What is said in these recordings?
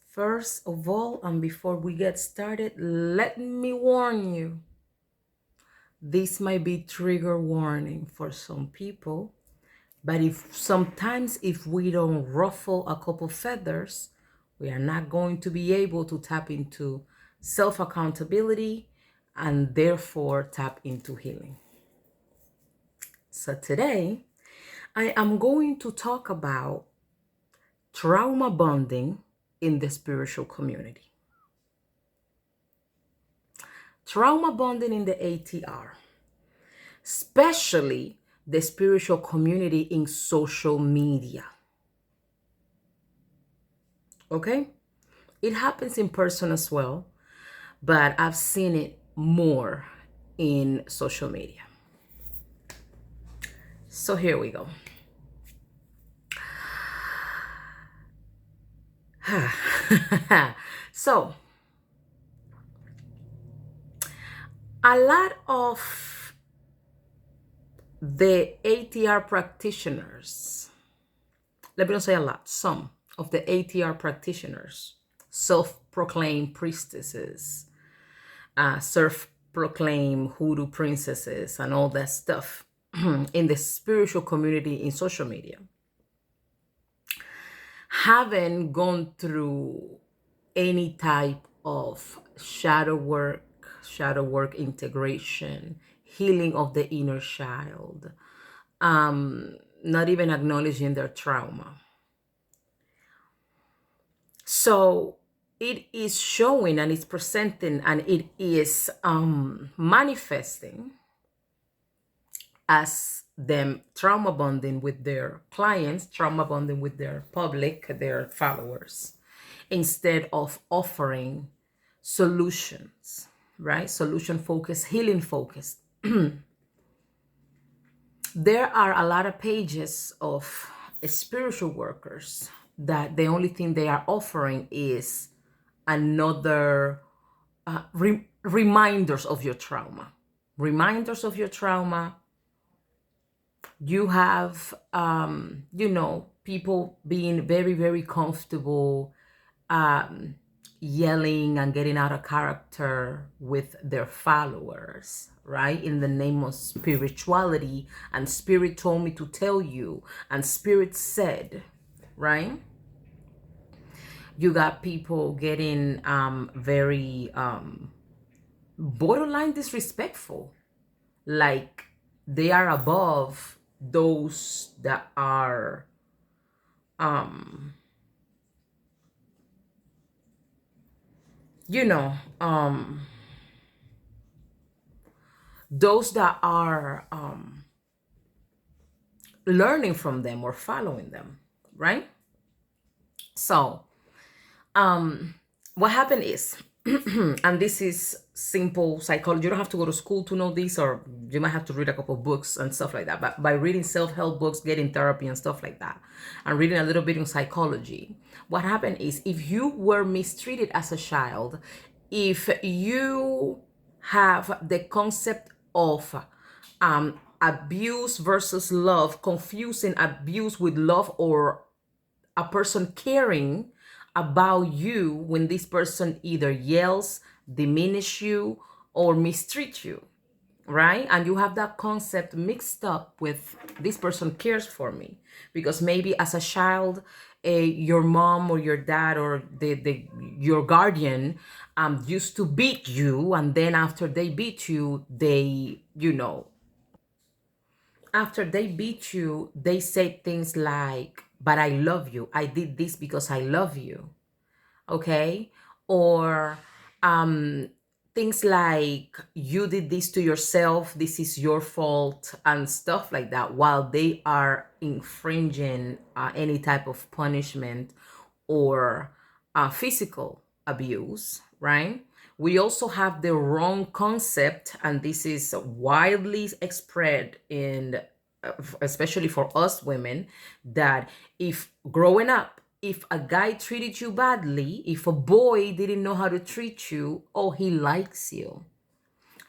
First of all, and before we get started, let me warn you. This might be trigger warning for some people, but if we don't ruffle a couple feathers, we are not going to be able to tap into self accountability and therefore tap into healing. So today, I am going to talk about trauma bonding in the spiritual community. Trauma bonding in the ATR, especially the spiritual community in social media. Okay? It happens in person as well, but I've seen it more in social media. So here we go. So, a lot of the ATR practitioners, let me not say a lot, some of the ATR practitioners, self-proclaimed priestesses, self-proclaimed hoodoo princesses, and all that stuff in the spiritual community in social media, haven't gone through any type of shadow work integration, healing of the inner child, not even acknowledging their trauma. So it is showing and it's presenting and it is manifesting as them trauma bonding with their clients, trauma bonding with their public, their followers, instead of offering solutions, right? Solution focused, healing focused. There are a lot of pages of spiritual workers that the only thing they are offering is another reminders of your trauma. Reminders of your trauma. You have, people being very, very comfortable yelling and getting out of character with their followers, right? In the name of spirituality, and spirit told me to tell you, and spirit said, right? You got people getting very borderline disrespectful, like they are above those that are those that are learning from them or following them, right? So what happened is, and this is simple psychology, you don't have to go to school to know this, or you might have to read a couple of books and stuff like that, but by reading self-help books, getting therapy and stuff like that, and reading a little bit in psychology, what happened is, if you were mistreated as a child, if you have the concept of abuse versus love, confusing abuse with love, or a person caring about you when this person either yells, diminish you, or mistreat you, right? And you have that concept mixed up with this person cares for me, because maybe as a child, your mom or your dad or your guardian used to beat you, and then after they beat you, they say things like, but I love you. I did this because I love you. Okay? Or things like, you did this to yourself, this is your fault, and stuff like that, while they are infringing any type of punishment or physical abuse, right? We also have the wrong concept, and this is widely spread in, especially for us women, that if growing up, if a guy treated you badly, if a boy didn't know how to treat you, oh, he likes you.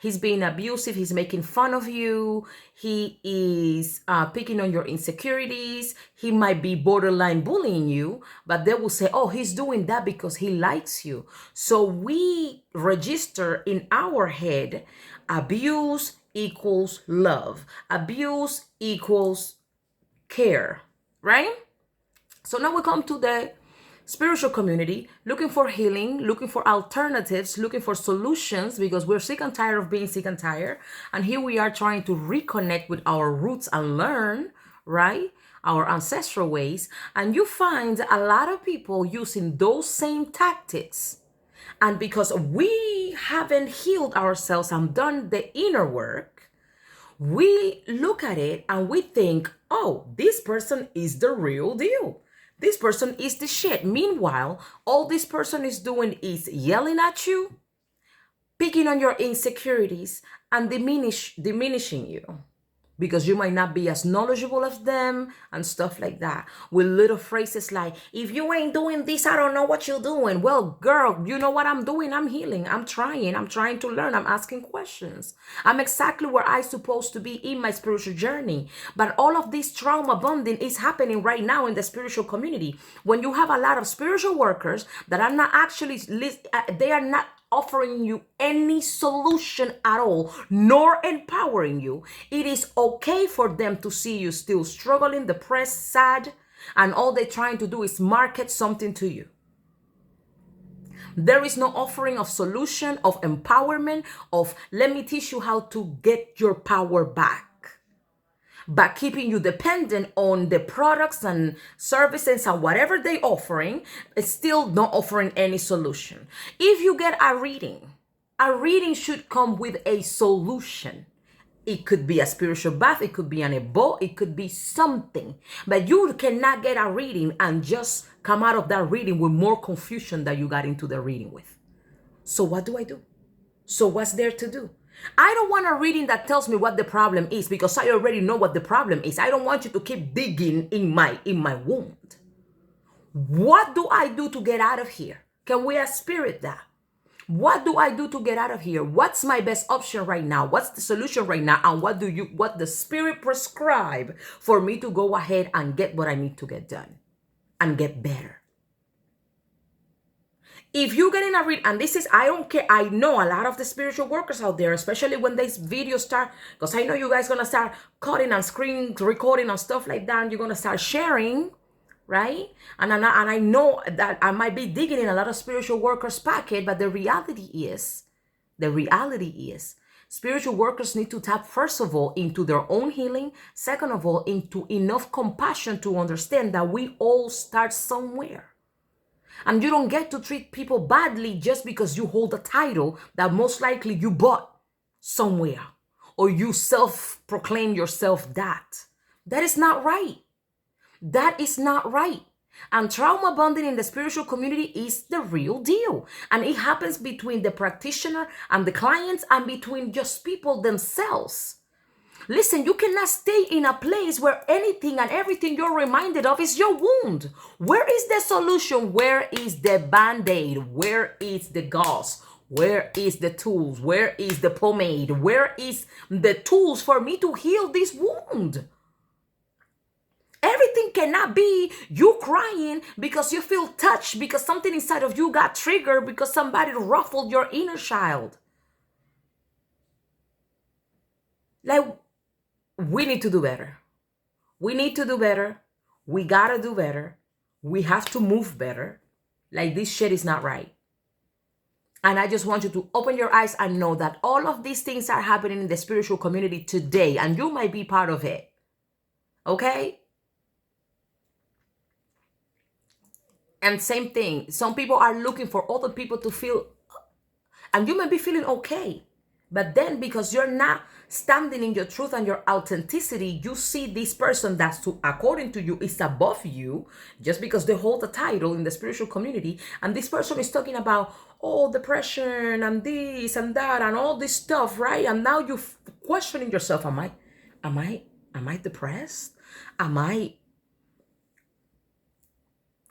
He's being abusive. He's making fun of you. He is picking on your insecurities. He might be borderline bullying you, but they will say, oh, he's doing that because he likes you. So we register in our head abuse equals love, abuse equals care, right? So now we come to the spiritual community, looking for healing, looking for alternatives, looking for solutions, because we're sick and tired of being sick and tired. And here we are trying to reconnect with our roots and learn, right? Our ancestral ways. And you find a lot of people using those same tactics. And because we haven't healed ourselves and done the inner work, we look at it and we think, oh, this person is the real deal. This person is the shit. Meanwhile, all this person is doing is yelling at you, picking on your insecurities, and diminishing you, because you might not be as knowledgeable as them and stuff like that, with little phrases like, if you ain't doing this, I don't know what you're doing. Well, girl, you know what I'm doing? I'm healing. I'm trying to learn. I'm asking questions. I'm exactly where I'm supposed to be in my spiritual journey. But all of this trauma bonding is happening right now in the spiritual community. When you have a lot of spiritual workers that are not actually, they are not offering you any solution at all, nor empowering you. It is okay for them to see you still struggling, depressed, sad, and all they're trying to do is market something to you. There is no offering of solution, of empowerment, of let me teach you how to get your power back, by keeping you dependent on the products and services and whatever they're offering. It's still not offering any solution. If you get a reading should come with a solution. It could be a spiritual bath, it could be an ebo, it could be something. But you cannot get a reading and just come out of that reading with more confusion than you got into the reading with. So what do I do? So what's there to do? I don't want a reading that tells me what the problem is, because I already know what the problem is. I don't want you to keep digging in my wound. What do I do to get out of here? Can we spirit that? What do I do to get out of here? What's my best option right now? What's the solution right now? And what the spirit prescribe for me to go ahead and get what I need to get done and get better? If you get in a read, and this is, I don't care, I know a lot of the spiritual workers out there, especially when these videos start, because I know you guys gonna start cutting and screen recording and stuff like that, and you're gonna start sharing, right? And I know that I might be digging in a lot of spiritual workers' packet, but the reality is, spiritual workers need to tap, first of all, into their own healing. Second of all, into enough compassion to understand that we all start somewhere. And you don't get to treat people badly just because you hold a title that most likely you bought somewhere, or you self-proclaim yourself that. That is not right. That is not right. And trauma bonding in the spiritual community is the real deal. And it happens between the practitioner and the clients, and between just people themselves. Listen, you cannot stay in a place where anything and everything you're reminded of is your wound. Where is the solution? Where is the band-aid? Where is the gauze? Where is the tools? Where is the pomade? Where is the tools for me to heal this wound? Everything cannot be you crying because you feel touched, because something inside of you got triggered, because somebody ruffled your inner child. Like, we need to do better. We need to do better. We gotta do better. We have to move better. Like, this shit is not right. And I just want you to open your eyes and know that all of these things are happening in the spiritual community today, and you might be part of it. Okay? And same thing. Some people are looking for other people to feel, and you might be feeling okay. But then, because you're not standing in your truth and your authenticity, you see this person that's, according to you, is above you, just because they hold a title in the spiritual community. And this person is talking about, oh, depression and this and that and all this stuff, right? And now you're questioning yourself, am I depressed?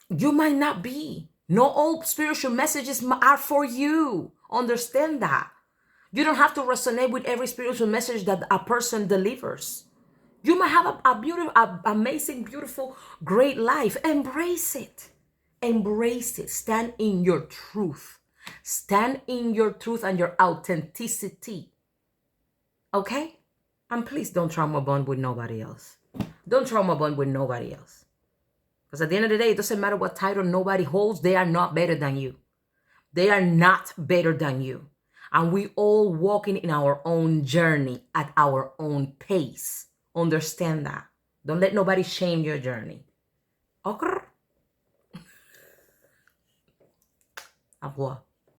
You might not be. No all spiritual messages are for you. Understand that. You don't have to resonate with every spiritual message that a person delivers. You might have a beautiful, amazing, beautiful, great life. Embrace it. Embrace it. Stand in your truth. Stand in your truth and your authenticity. Okay? And please don't trauma bond with nobody else. Don't trauma bond with nobody else. Because at the end of the day, it doesn't matter what title nobody holds, they are not better than you. They are not better than you. And we all walking in our own journey at our own pace. Understand that. Don't let nobody shame your journey. Okay? Au revoir.